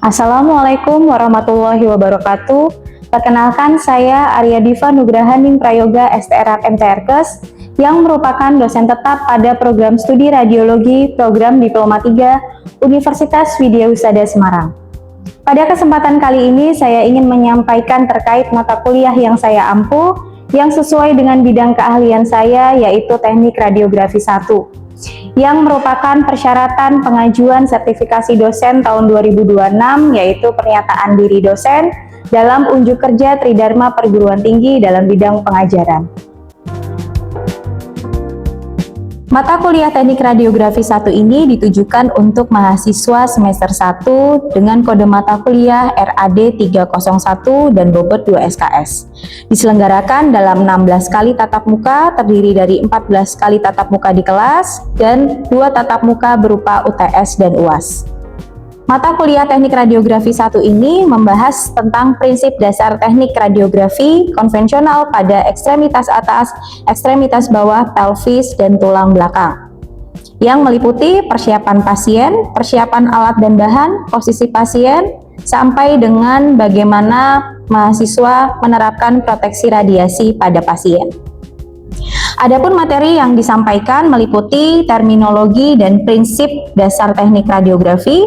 Assalamualaikum warahmatullahi wabarakatuh. Perkenalkan, saya Arya Diva Nugraha Ning Prayoga STRAT MTRKes yang merupakan dosen tetap pada program studi radiologi program Diploma 3 Universitas Widya Husada Semarang. Pada kesempatan kali ini saya ingin menyampaikan terkait mata kuliah yang saya ampu yang sesuai dengan bidang keahlian saya, yaitu Teknik Radiografi 1, yang merupakan persyaratan pengajuan sertifikasi dosen tahun 2026, yaitu pernyataan diri dosen dalam unjuk kerja Tridharma Perguruan Tinggi dalam bidang pengajaran. Mata kuliah Teknik Radiografi 1 ini ditujukan untuk mahasiswa semester 1 dengan kode mata kuliah RAD 301 dan bobot 2 SKS. Diselenggarakan dalam 16 kali tatap muka, terdiri dari 14 kali tatap muka di kelas dan 2 tatap muka berupa UTS dan UAS. Mata kuliah Teknik Radiografi 1 ini membahas tentang prinsip dasar teknik radiografi konvensional pada ekstremitas atas, ekstremitas bawah, pelvis, dan tulang belakang, yang meliputi persiapan pasien, persiapan alat dan bahan, posisi pasien, sampai dengan bagaimana mahasiswa menerapkan proteksi radiasi pada pasien. Adapun materi yang disampaikan meliputi terminologi dan prinsip dasar teknik radiografi,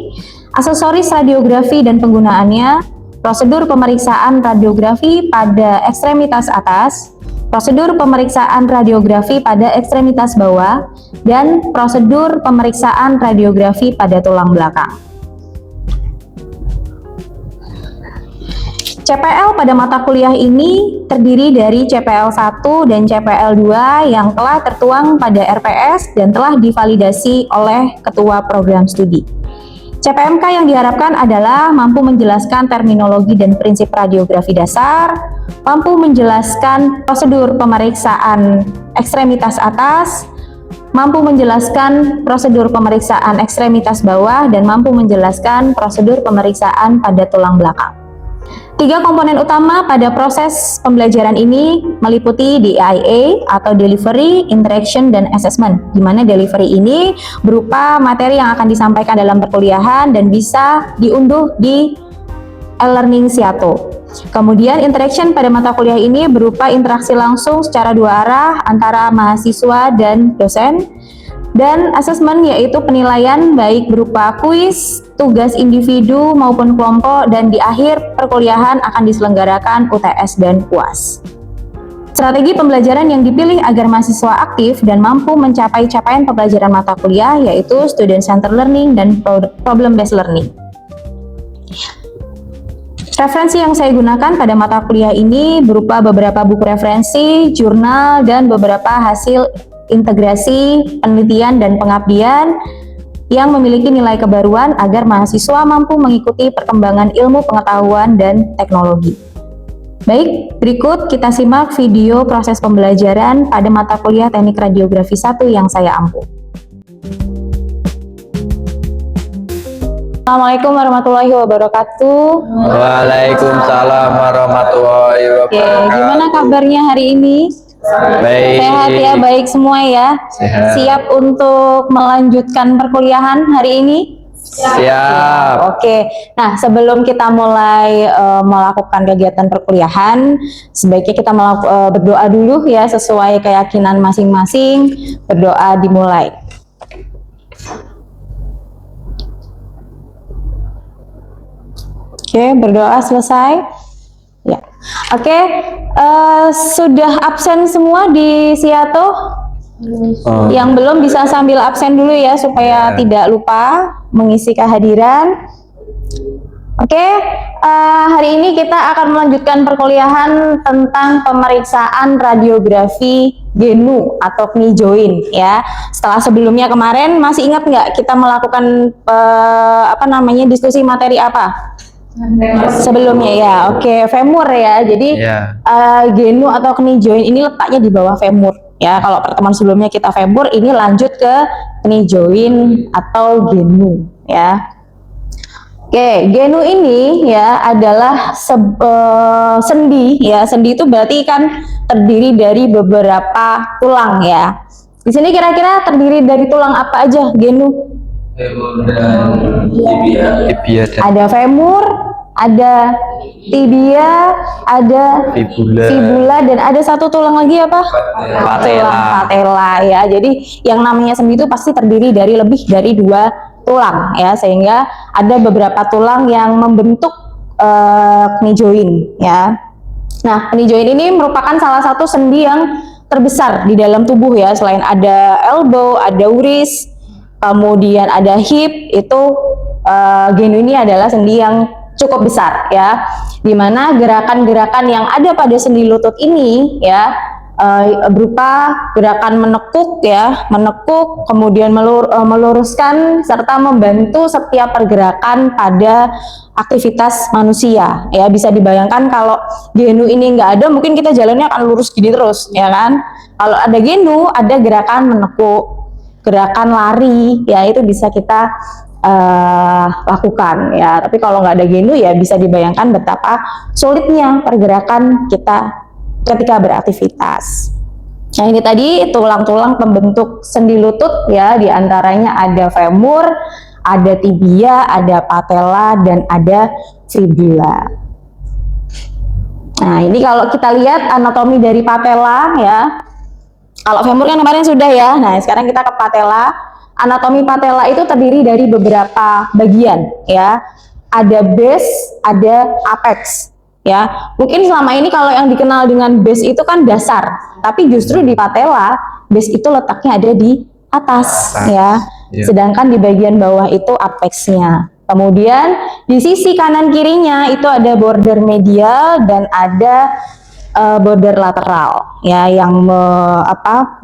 aksesoris radiografi dan penggunaannya, prosedur pemeriksaan radiografi pada ekstremitas atas, prosedur pemeriksaan radiografi pada ekstremitas bawah, dan prosedur pemeriksaan radiografi pada tulang belakang. CPL pada mata kuliah ini terdiri dari CPL 1 dan CPL 2 yang telah tertuang pada RPS dan telah divalidasi oleh Ketua Program Studi. CPMK yang diharapkan adalah mampu menjelaskan terminologi dan prinsip radiografi dasar, mampu menjelaskan prosedur pemeriksaan ekstremitas atas, mampu menjelaskan prosedur pemeriksaan ekstremitas bawah, dan mampu menjelaskan prosedur pemeriksaan pada tulang belakang. 3 komponen utama pada proses pembelajaran ini meliputi DIA atau Delivery, Interaction, dan Assessment, di mana delivery ini berupa materi yang akan disampaikan dalam perkuliahan dan bisa diunduh di e-learning Siato. Kemudian interaction pada mata kuliah ini berupa interaksi langsung secara 2 arah antara mahasiswa dan dosen. Dan assessment yaitu penilaian baik berupa kuis, tugas individu maupun kelompok, dan di akhir perkuliahan akan diselenggarakan UTS dan UAS. Strategi pembelajaran yang dipilih agar mahasiswa aktif dan mampu mencapai capaian pembelajaran mata kuliah yaitu student centered learning dan problem based learning. Referensi yang saya gunakan pada mata kuliah ini berupa beberapa buku referensi, jurnal, dan beberapa hasil integrasi, penelitian, dan pengabdian yang memiliki nilai kebaruan agar mahasiswa mampu mengikuti perkembangan ilmu pengetahuan dan teknologi. Baik, berikut kita simak video proses pembelajaran pada mata kuliah Teknik Radiografi 1 yang saya ampu. Assalamualaikum warahmatullahi wabarakatuh. Waalaikumsalam warahmatullahi wabarakatuh. Gimana kabarnya hari ini? Baik. Sehat ya, baik semua ya. Sehat. Siap untuk melanjutkan perkuliahan hari ini? Siap. Oke. Nah, sebelum kita mulai melakukan kegiatan perkuliahan, sebaiknya kita berdoa dulu ya, sesuai keyakinan masing-masing. Berdoa dimulai. Oke, berdoa selesai. Ya. Oke, sudah absen semua di Siato? Yang belum bisa sambil absen dulu ya, supaya tidak lupa mengisi kehadiran. Oke, hari ini kita akan melanjutkan perkuliahan tentang pemeriksaan radiografi GENU atau knee joint ya. Setelah sebelumnya kemarin, masih ingat nggak kita melakukan diskusi materi apa? Sebelumnya ya, oke, femur ya. Jadi GENU atau knee joint ini letaknya di bawah femur ya. Kalau pertemuan sebelumnya kita femur, ini lanjut ke knee joint atau GENU ya. Oke, GENU ini ya adalah sendi ya. Sendi itu berarti kan terdiri dari beberapa tulang ya. Di sini kira-kira terdiri dari tulang apa aja GENU? tibia dan Ada femur, ada tibia, ada fibula, dan ada satu tulang lagi apa? patella. Tulang patella ya. Jadi yang namanya sendi itu pasti terdiri dari lebih dari 2 tulang ya, sehingga ada beberapa tulang yang membentuk knee joint ya. Nah, knee joint ini merupakan salah satu sendi yang terbesar di dalam tubuh ya. Selain ada elbow, ada wrist, kemudian ada hip, itu genu ini adalah sendi yang cukup besar ya, dimana gerakan-gerakan yang ada pada sendi lutut ini ya berupa gerakan menekuk ya, menekuk, kemudian meluruskan serta membantu setiap pergerakan pada aktivitas manusia ya. Bisa dibayangkan kalau genu ini nggak ada, mungkin kita jalannya akan lurus gini terus ya kan. Kalau ada genu, ada gerakan menekuk, gerakan lari ya, itu bisa kita lakukan ya. Tapi kalau nggak ada genu ya bisa dibayangkan betapa sulitnya pergerakan kita ketika beraktivitas. Nah, ini tadi tulang-tulang pembentuk sendi lutut ya, diantaranya ada femur, ada tibia, ada patella, dan ada fibula. Nah, ini kalau kita lihat anatomi dari patella ya. Kalau femur kan kemarin sudah ya. Nah, sekarang kita ke patella. Anatomi patella itu terdiri dari beberapa bagian ya. Ada base, ada apex ya. Mungkin selama ini kalau yang dikenal dengan base itu kan dasar, tapi justru di patella base itu letaknya ada di atas ya. Sedangkan di bagian bawah itu apexnya. Kemudian di sisi kanan kirinya itu ada border medial dan ada border lateral ya, yang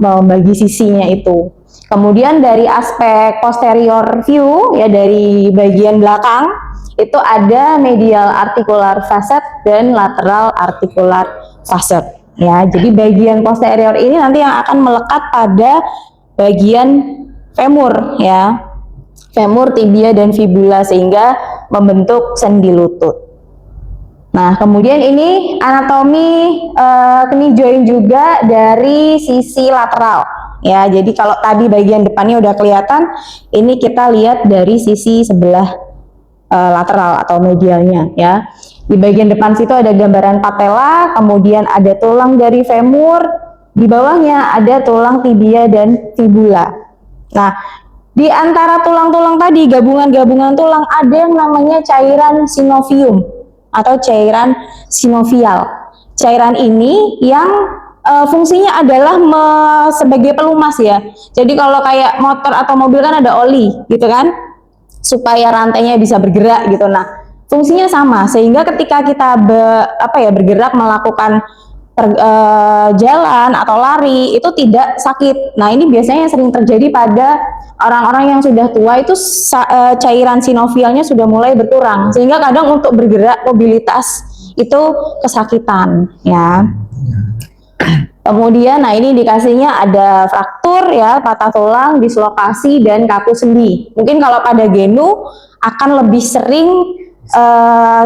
membagi sisinya itu. Kemudian dari aspek posterior view ya, dari bagian belakang itu ada medial articular facet dan lateral articular facet ya. Jadi bagian posterior ini nanti yang akan melekat pada bagian femur ya, femur, tibia, dan fibula, sehingga membentuk sendi lutut. Nah, kemudian ini anatomi knee joint juga dari sisi lateral ya. Jadi kalau tadi bagian depannya udah kelihatan, ini kita lihat dari sisi sebelah lateral atau medialnya ya. Di bagian depan situ ada gambaran patella, kemudian ada tulang dari femur, di bawahnya ada tulang tibia dan fibula. Nah, di antara tulang-tulang tadi, gabungan-gabungan tulang, ada yang namanya cairan synovium atau cairan sinovial. Cairan ini yang fungsinya adalah sebagai pelumas ya. Jadi kalau kayak motor atau mobil kan ada oli gitu kan, supaya rantainya bisa bergerak gitu. Nah, fungsinya sama, sehingga ketika kita bergerak melakukan jalan atau lari itu tidak sakit. Nah, ini biasanya yang sering terjadi pada orang-orang yang sudah tua, itu cairan sinovialnya sudah mulai berkurang, sehingga kadang untuk bergerak mobilitas itu kesakitan ya. Kemudian, nah ini indikasinya ada fraktur ya, patah tulang, dislokasi, dan kaku sendi. Mungkin kalau pada genu akan lebih sering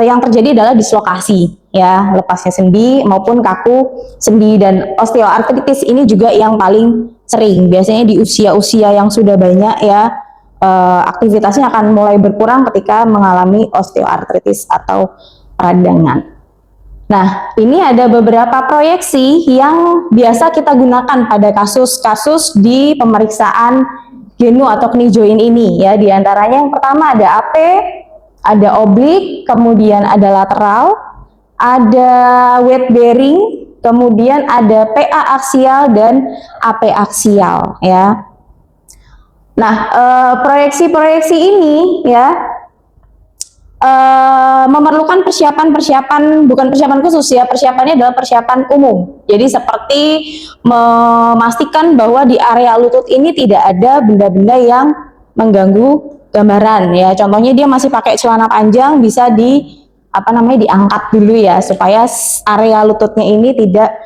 yang terjadi adalah dislokasi ya, lepasnya sendi maupun kaku sendi, dan osteoartritis ini juga yang paling sering. Biasanya di usia-usia yang sudah banyak ya, aktivitasnya akan mulai berkurang ketika mengalami osteoartritis atau peradangan. Nah, ini ada beberapa proyeksi yang biasa kita gunakan pada kasus-kasus di pemeriksaan genu atau knee joint ini ya. Di antaranya yang pertama ada AP, ada oblik, kemudian ada lateral, ada weight bearing, kemudian ada PA aksial dan AP aksial ya. Nah, proyeksi-proyeksi ini ya memerlukan persiapan-persiapan, bukan persiapan khusus ya, persiapannya adalah persiapan umum. Jadi seperti memastikan bahwa di area lutut ini tidak ada benda-benda yang mengganggu gambaran ya. Contohnya dia masih pakai celana panjang, bisa diangkat dulu ya, supaya area lututnya ini tidak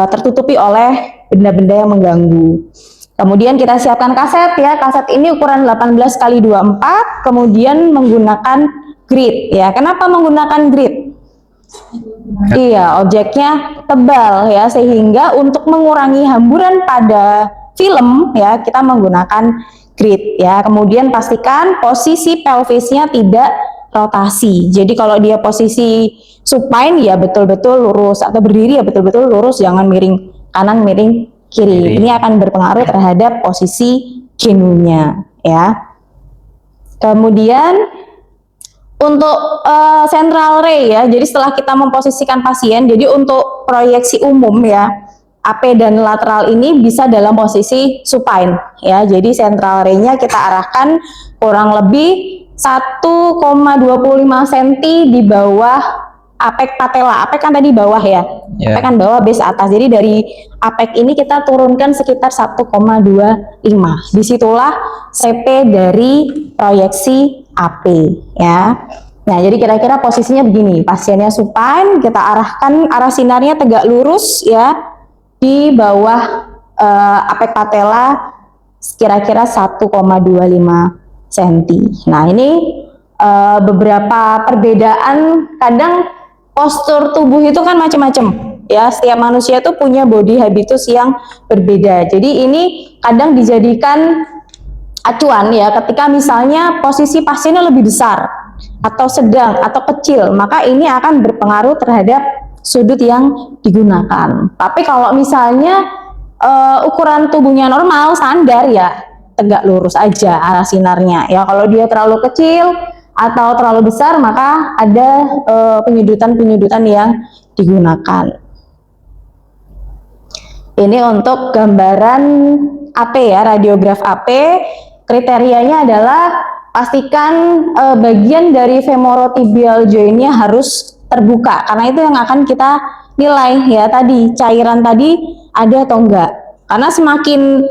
tertutupi oleh benda-benda yang mengganggu. Kemudian kita siapkan kaset ya. Kaset ini ukuran 18x24, kemudian menggunakan grit ya. Kenapa menggunakan grit? Iya, objeknya tebal ya, sehingga untuk mengurangi hamburan pada film ya, kita menggunakan grid ya. Kemudian pastikan posisi pelvisnya tidak rotasi. Jadi kalau dia posisi supine ya betul-betul lurus, atau berdiri ya betul-betul lurus, jangan miring kanan miring kiri. Ini akan berpengaruh terhadap posisi genunya ya. Kemudian untuk central ray ya, jadi setelah kita memposisikan pasien, jadi untuk proyeksi umum ya, AP dan lateral ini bisa dalam posisi supine ya. Jadi central ray-nya kita arahkan kurang lebih 1,25 cm di bawah apek patella. Apek kan tadi bawah ya, apek kan bawah, base atas. Jadi dari apek ini kita turunkan sekitar 1,25. Disitulah CP dari proyeksi AP ya. Nah, jadi kira-kira posisinya begini. Pasiennya supine, kita arahkan arah sinarnya tegak lurus ya, di bawah apek patella kira-kira 1,25 cm. Nah, ini beberapa perbedaan. Kadang postur tubuh itu kan macam-macam ya. Setiap manusia itu punya body habitus yang berbeda. Jadi ini kadang dijadikan acuan ya, ketika misalnya posisi pasiennya lebih besar atau sedang atau kecil, maka ini akan berpengaruh terhadap sudut yang digunakan. Tapi kalau misalnya ukuran tubuhnya normal, standar ya, tegak lurus aja arah sinarnya ya. Kalau dia terlalu kecil atau terlalu besar, maka ada penyudutan-penyudutan yang digunakan. Ini untuk gambaran AP ya, radiograf AP. Kriterianya adalah pastikan bagian dari femorotibial joint-nya harus terbuka, karena itu yang akan kita nilai ya, tadi cairan tadi ada atau enggak. Karena semakin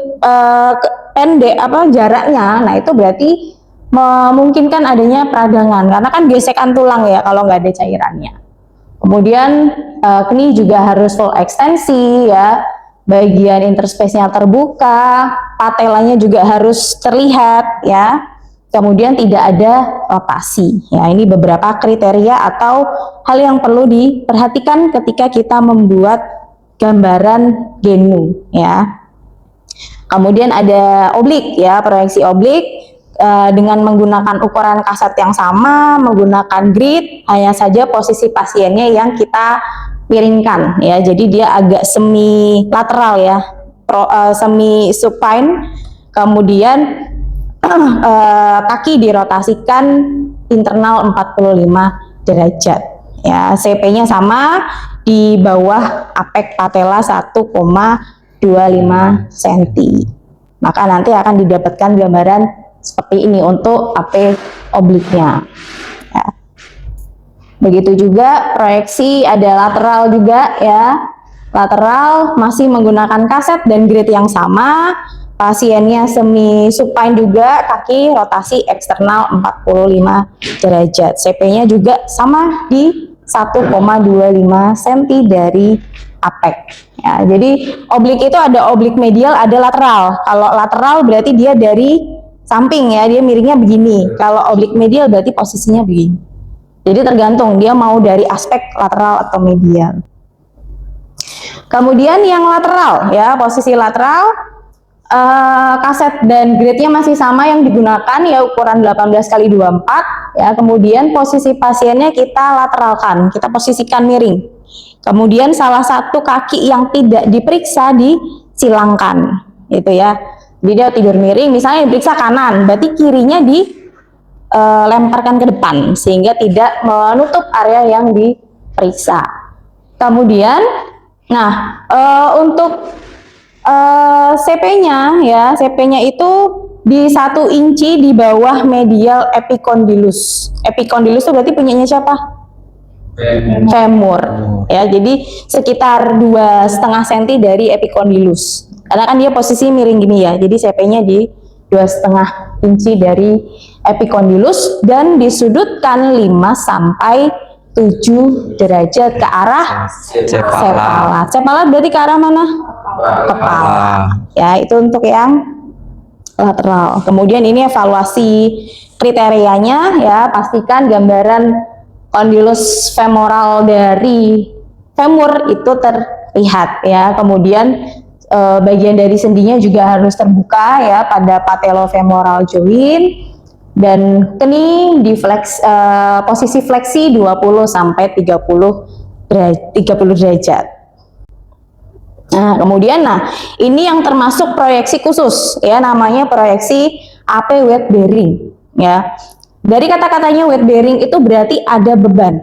pendek jaraknya, nah itu berarti memungkinkan adanya peradangan, karena kan gesekan tulang ya kalau nggak ada cairannya. Kemudian knie juga harus full ekstensi ya, bagian interspace-nya terbuka, patellanya juga harus terlihat ya. Kemudian tidak ada rotasi ya. Ini beberapa kriteria atau hal yang perlu diperhatikan ketika kita membuat gambaran genu ya. Kemudian ada oblik ya, proyeksi oblik dengan menggunakan ukuran kaset yang sama, menggunakan grid, hanya saja posisi pasiennya yang kita miringkan ya. Jadi dia agak semi lateral ya, semi supine. Kemudian kaki dirotasikan internal 45 derajat ya. CP-nya sama, di bawah apek patella 1,25 cm. Maka nanti akan didapatkan gambaran seperti ini untuk AP obliknya ya. Begitu juga proyeksi ada lateral juga ya. Lateral masih menggunakan kaset dan grid yang sama. Pasiennya semi supine juga, kaki rotasi eksternal 45 derajat. CP-nya juga sama di 1,25 cm dari apek. Ya, jadi oblik itu ada oblik medial, ada lateral. Kalau lateral berarti dia dari samping ya, dia miringnya begini. Kalau oblik medial berarti posisinya begini. Jadi tergantung dia mau dari aspek lateral atau medial. Kemudian yang lateral ya, posisi lateral kaset dan gridnya masih sama yang digunakan ya, ukuran 18x24 ya. Kemudian posisi pasiennya kita lateralkan, kita posisikan miring. Kemudian salah satu kaki yang tidak diperiksa disilangkan gitu ya. Jadi dia tidur miring, misalnya diperiksa kanan, berarti kirinya dilemparkan ke depan sehingga tidak menutup area yang diperiksa. Kemudian untuk CP-nya ya, CP-nya itu di 1 inci di bawah medial epicondylus. Epicondylus itu berarti punyanya siapa? Femur ya. Jadi sekitar 2,5 cm dari epicondylus. Karena kan dia posisi miring gini ya. Jadi CP-nya di 2,5 inci dari epicondylus dan disudutkan 5 sampai 7 derajat ke arah cepala. Cepala berarti ke arah mana? Kepala. Ya, itu untuk yang lateral. Kemudian ini evaluasi kriterianya ya, pastikan gambaran kondilus femoral dari femur itu terlihat ya. Kemudian bagian dari sendinya juga harus terbuka ya pada patellofemoral joint, dan kening di posisi fleksi 20 sampai 30 derajat. Nah, kemudian ini yang termasuk proyeksi khusus ya, namanya proyeksi AP weight bearing ya. Dari kata-katanya weight bearing itu berarti ada beban.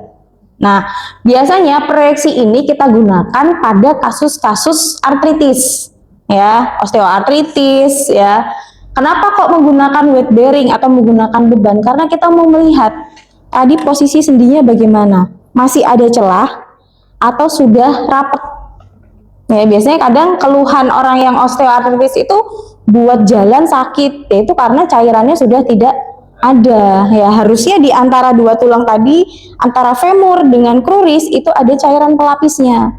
Nah, biasanya proyeksi ini kita gunakan pada kasus-kasus artritis ya, osteoartritis ya. Kenapa kok menggunakan weight bearing atau menggunakan beban? Karena kita mau melihat tadi posisi sendinya bagaimana, masih ada celah atau sudah rapat. Ya, biasanya kadang keluhan orang yang osteoartritis itu buat jalan sakit, yaitu karena cairannya sudah tidak ada. Ya, harusnya di antara dua tulang tadi, antara femur dengan kruris itu ada cairan pelapisnya.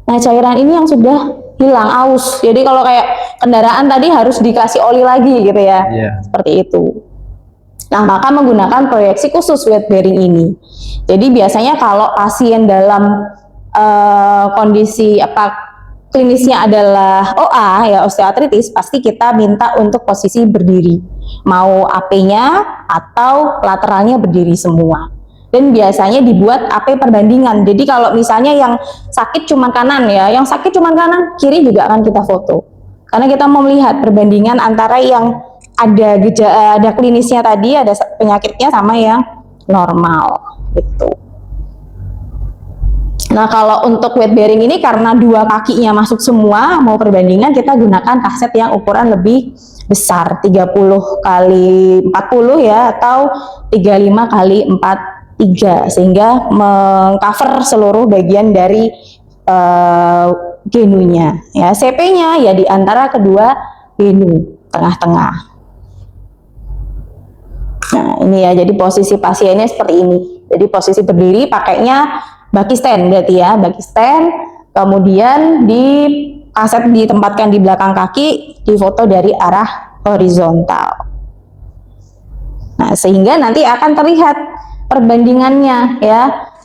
Nah, cairan ini yang sudah hilang, aus. Jadi kalau kayak kendaraan tadi harus dikasih oli lagi gitu ya. Seperti itu. Nah, maka menggunakan proyeksi khusus weight bearing ini. Jadi biasanya kalau pasien dalam kondisi klinisnya adalah OA ya, osteoartritis, pasti kita minta untuk posisi berdiri, mau AP-nya atau lateralnya berdiri semua. Dan biasanya dibuat AP perbandingan. Jadi kalau misalnya yang sakit cuma kanan ya, yang sakit cuma kanan, kiri juga akan kita foto. Karena kita mau melihat perbandingan antara yang ada klinisnya tadi, ada penyakitnya sama yang normal gitu. Nah, kalau untuk weight bearing ini karena dua kakinya masuk semua, mau perbandingan kita gunakan kaset yang ukuran lebih besar, 30 kali 40 ya, atau 35 kali 43, sehingga mengcover seluruh bagian dari genunya. Ya, CP-nya ya di antara kedua genu, tengah-tengah. Nah, ini ya, jadi posisi pasiennya seperti ini. Jadi posisi berdiri pakainya baki stand berarti ya, baki stand, kemudian di kaset ditempatkan di belakang kaki, difoto dari arah horizontal. Nah, sehingga nanti akan terlihat perbandingannya ya,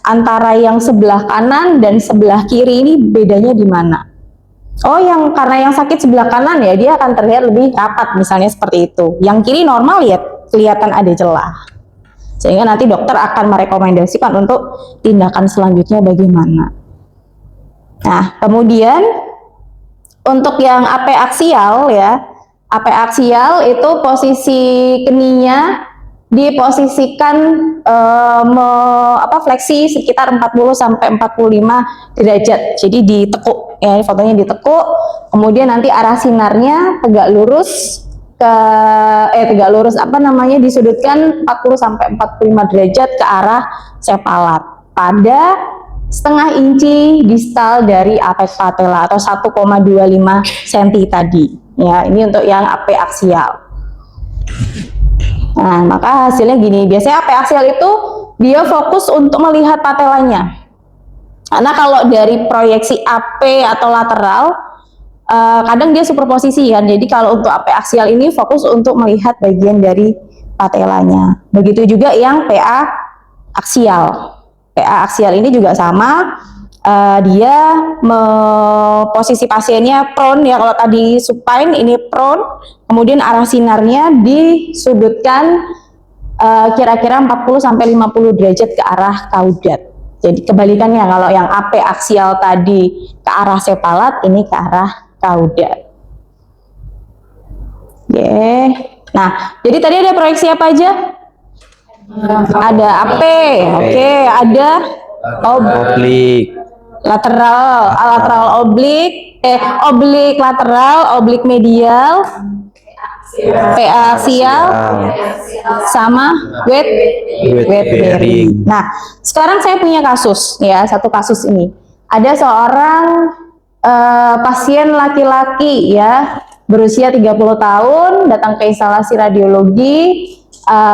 antara yang sebelah kanan dan sebelah kiri ini bedanya di mana. Oh, karena yang sakit sebelah kanan ya, dia akan terlihat lebih rapat misalnya seperti itu. Yang kiri normal ya, kelihatan ada celah. Sehingga nanti dokter akan merekomendasikan untuk tindakan selanjutnya bagaimana. Nah, kemudian untuk yang AP aksial ya, AP aksial itu posisi keninya diposisikan fleksi sekitar 40 sampai 45 derajat. Jadi ditekuk ya, fotonya ditekuk, kemudian nanti arah sinarnya tegak lurus disudutkan 40 sampai 45 derajat ke arah sepalat pada setengah inci distal dari apex patella atau 1,25 cm tadi. Ya, ini untuk yang AP aksial. Nah, maka hasilnya gini. Biasanya AP aksial itu dia fokus untuk melihat patelanya. Karena kalau dari proyeksi AP atau lateral, kadang dia superposisi kan. Jadi kalau untuk AP aksial ini fokus untuk melihat bagian dari patelanya. Begitu juga yang PA aksial. PA aksial ini juga sama. Dia posisi pasiennya prone ya, kalau tadi supine ini prone, kemudian arah sinarnya disudutkan kira-kira 40 sampai 50 derajat ke arah kaudat. Jadi kebalikannya, kalau yang AP aksial tadi ke arah sepalat, ini ke arah kaudat. Nah, jadi tadi ada proyeksi apa aja? Ada AP, oke, ada oblik, lateral oblik, oblik lateral, oblik medial, PA aksial, sama weight bearing. Nah, sekarang saya punya kasus ya, satu kasus ini. Ada seorang pasien laki-laki ya, berusia 30 tahun, datang ke instalasi radiologi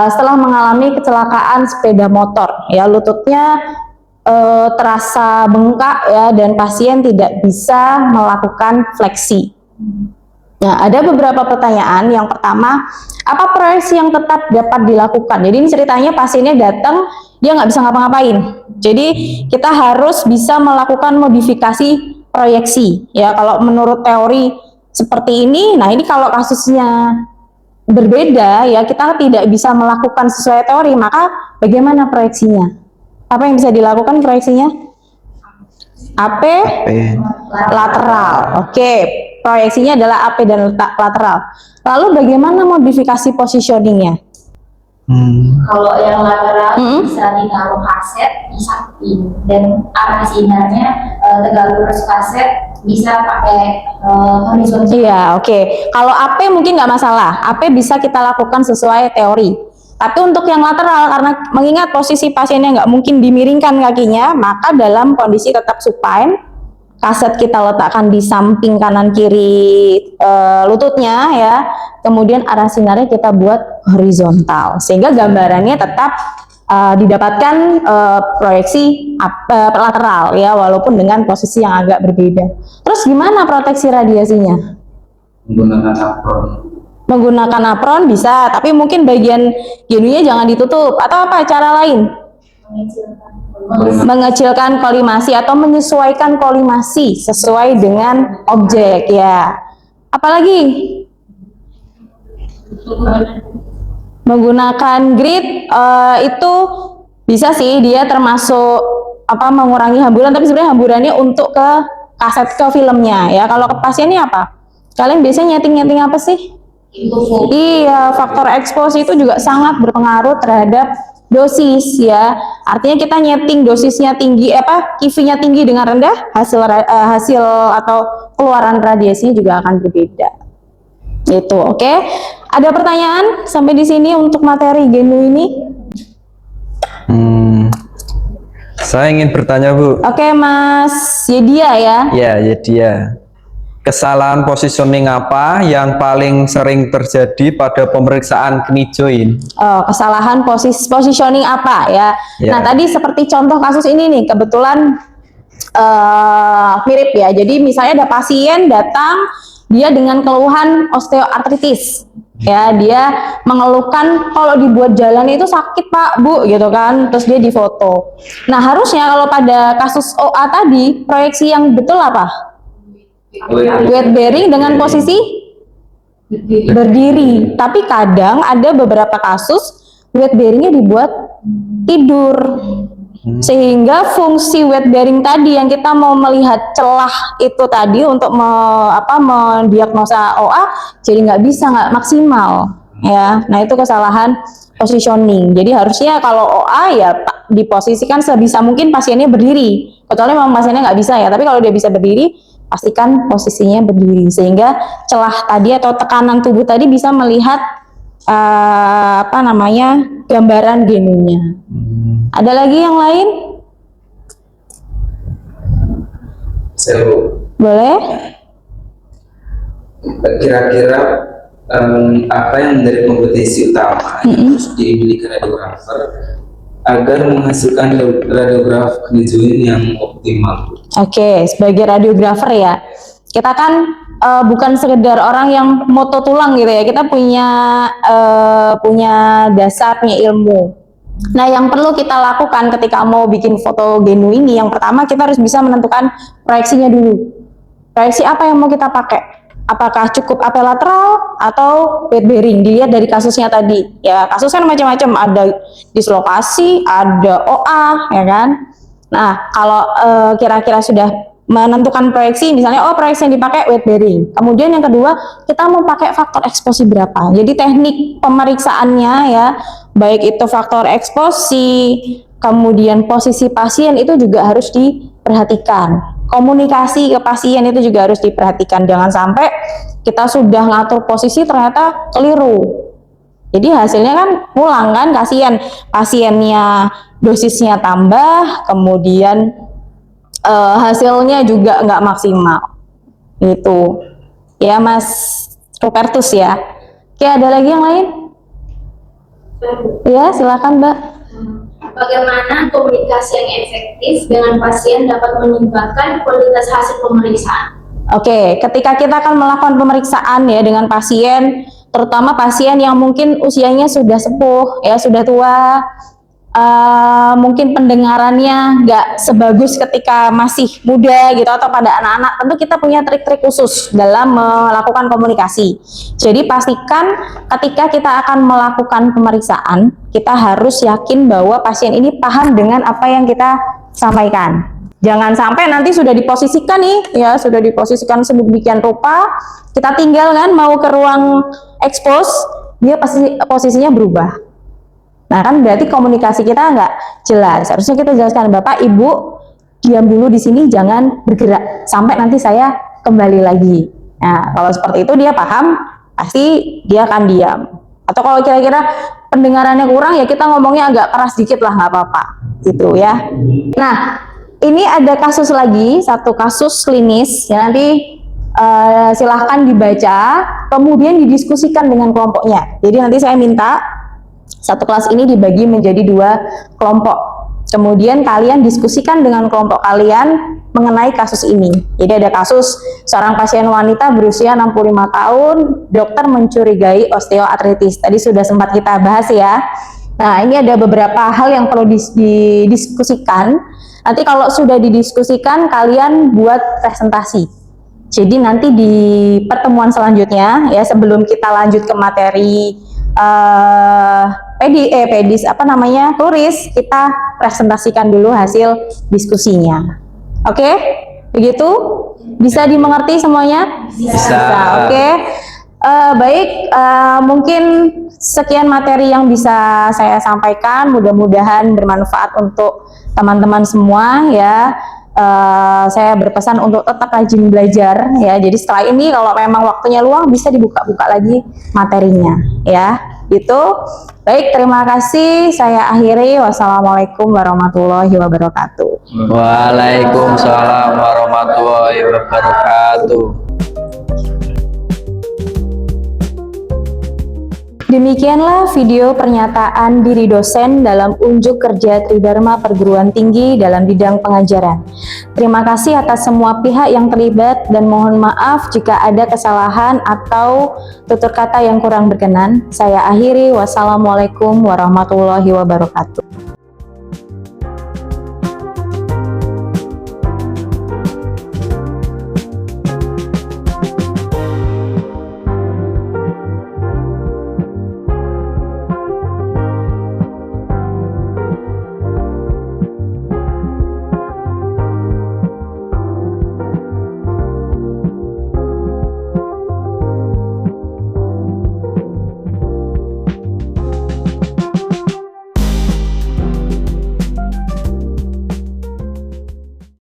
setelah mengalami kecelakaan sepeda motor ya, lututnya terasa bengkak ya, dan pasien tidak bisa melakukan fleksi. Nah, ada beberapa pertanyaan. Yang pertama, apa proyeksi yang tetap dapat dilakukan? Jadi ini ceritanya pasiennya datang, dia nggak bisa ngapa-ngapain. Jadi kita harus bisa melakukan modifikasi proyeksi ya. Kalau menurut teori seperti ini. Nah, ini kalau kasusnya berbeda ya, kita tidak bisa melakukan sesuai teori, maka bagaimana proyeksinya? Apa yang bisa dilakukan proyeksinya? AP lateral. Oke, proyeksinya adalah AP dan lateral. Lalu bagaimana modifikasi positioningnya? Kalau yang lateral bisa ditaruh kaset di samping, dan arah sinarnya tegak lurus kaset bisa pakai horizontal. Iya, oke. Kalau AP mungkin nggak masalah. AP bisa kita lakukan sesuai teori. Tapi untuk yang lateral, karena mengingat posisi pasiennya nggak mungkin dimiringkan kakinya, maka dalam kondisi tetap supine, kaset kita letakkan di samping kanan kiri lututnya ya. Kemudian arah sinarnya kita buat horizontal, sehingga gambarannya tetap didapatkan proyeksi lateral ya, walaupun dengan posisi yang agak berbeda. Terus gimana proteksi radiasinya? Menggunakan apron. Menggunakan apron bisa, tapi mungkin bagian genunya jangan ditutup, atau apa cara lain? Mengecilkan kolimasi atau menyesuaikan kolimasi sesuai dengan objek ya. Apalagi? Menggunakan grid itu bisa sih, dia termasuk mengurangi hamburan, tapi sebenarnya hamburannya untuk ke kaset, ke filmnya ya. Kalau ke pasiennya apa? Kalian biasanya nyeting apa sih? Iya, faktor eksposisi itu juga sangat berpengaruh terhadap dosis ya. Artinya kita nyeting dosisnya tinggi, QV-nya tinggi dengan rendah, hasil atau keluaran radiasinya juga akan berbeda. Itu oke. Ada pertanyaan sampai di sini untuk materi genu ini? Saya ingin bertanya, Bu. Oke, Mas Yedia ya. Ya, Yedia. Kesalahan positioning apa yang paling sering terjadi pada pemeriksaan knee joint? Oh, kesalahan positioning apa ya? Nah, tadi seperti contoh kasus ini nih, kebetulan mirip ya. Jadi misalnya ada pasien datang, dia dengan keluhan osteoartritis. Ya, dia mengeluhkan kalau dibuat jalan itu sakit Pak, Bu, gitu kan. Terus dia difoto. Nah, harusnya kalau pada kasus OA tadi, proyeksi yang betul apa? Weight bearing dengan posisi berdiri. Tapi kadang ada beberapa kasus weight bearingnya dibuat tidur, sehingga fungsi weight bearing tadi yang kita mau melihat celah itu tadi untuk mendiagnosa OA jadi nggak maksimal ya. Nah, itu kesalahan positioning. Jadi harusnya kalau OA ya diposisikan sebisa mungkin pasiennya berdiri, kecuali memang pasiennya nggak bisa ya. Tapi kalau dia bisa berdiri, pastikan posisinya berdiri, sehingga celah tadi atau tekanan tubuh tadi bisa melihat gambaran genunya. Ada lagi yang lain? Boleh? Kira-kira apa yang menjadi kompetisi utama yang harus dimiliki radiografer agar menghasilkan radiograf knee joint yang optimal? Oke, sebagai radiografer ya, kita kan bukan sekedar orang yang moto tulang gitu ya, kita punya dasar, punya ilmu. Nah, yang perlu kita lakukan ketika mau bikin foto genu ini, yang pertama kita harus bisa menentukan proyeksinya dulu. Proyeksi apa yang mau kita pakai? Apakah cukup AP lateral atau weight bearing? Dilihat dari kasusnya tadi. Ya, kasusnya macam-macam, ada dislokasi, ada OA, ya kan? Nah, kalau kira-kira sudah menentukan proyeksi, misalnya proyeksi yang dipakai weight bearing. Kemudian yang kedua, kita mau pakai faktor eksposi berapa. Jadi teknik pemeriksaannya ya, baik itu faktor eksposi, kemudian posisi pasien itu juga harus diperhatikan. Komunikasi ke pasien itu juga harus diperhatikan. Jangan sampai kita sudah ngatur posisi ternyata keliru. Jadi hasilnya kan pulang kan, kasihan pasiennya, dosisnya tambah, kemudian hasilnya juga nggak maksimal. Itu ya Mas Rupertus ya. Oke, ada lagi yang lain? Ya, silakan Mbak. Bagaimana komunikasi yang efektif dengan pasien dapat meningkatkan kualitas hasil pemeriksaan? Oke, ketika kita akan melakukan pemeriksaan ya dengan pasien, terutama pasien yang mungkin usianya sudah sepuh ya, sudah tua, mungkin pendengarannya nggak sebagus ketika masih muda gitu atau pada anak-anak, tentu kita punya trik-trik khusus dalam melakukan komunikasi. Jadi pastikan ketika kita akan melakukan pemeriksaan, kita harus yakin bahwa pasien ini paham dengan apa yang kita sampaikan. Jangan sampai nanti sudah diposisikan nih, ya sudah diposisikan sedemikian rupa, kita tinggal kan mau ke ruang expose, dia pasti posisinya berubah. Nah kan berarti komunikasi kita nggak jelas. Harusnya kita jelaskan, Bapak, Ibu, diam dulu di sini, jangan bergerak sampai nanti saya kembali lagi. Nah kalau seperti itu dia paham, pasti dia akan diam. Atau kalau kira-kira pendengarannya kurang, ya kita ngomongnya agak keras dikit lah, nggak apa-apa, gitu ya. Nah ini ada kasus lagi, satu kasus klinis ya, nanti silahkan dibaca, kemudian didiskusikan dengan kelompoknya. Jadi nanti saya minta satu kelas ini dibagi menjadi 2 kelompok. Kemudian kalian diskusikan dengan kelompok kalian mengenai kasus ini. Jadi ada kasus seorang pasien wanita berusia 65 tahun, dokter mencurigai osteoartritis. Tadi sudah sempat kita bahas ya. Nah, ini ada beberapa hal yang perlu didiskusikan. Nanti kalau sudah didiskusikan, kalian buat presentasi. Jadi nanti di pertemuan selanjutnya, ya sebelum kita lanjut ke materi turis, kita presentasikan dulu hasil diskusinya. Oke? Begitu? Bisa dimengerti semuanya? Bisa. Oke. Baik, mungkin sekian materi yang bisa saya sampaikan, mudah-mudahan bermanfaat untuk teman-teman semua ya. Saya berpesan untuk tetap rajin belajar ya. Jadi setelah ini kalau memang waktunya luang bisa dibuka-buka lagi materinya ya. Gitu. Baik, terima kasih. Saya akhiri. Wassalamualaikum warahmatullahi wabarakatuh. Waalaikumsalam warahmatullahi wabarakatuh. Demikianlah video pernyataan diri dosen dalam unjuk kerja Tridharma Perguruan Tinggi dalam bidang pengajaran. Terima kasih atas semua pihak yang terlibat dan mohon maaf jika ada kesalahan atau tutur kata yang kurang berkenan. Saya akhiri. Wassalamualaikum warahmatullahi wabarakatuh.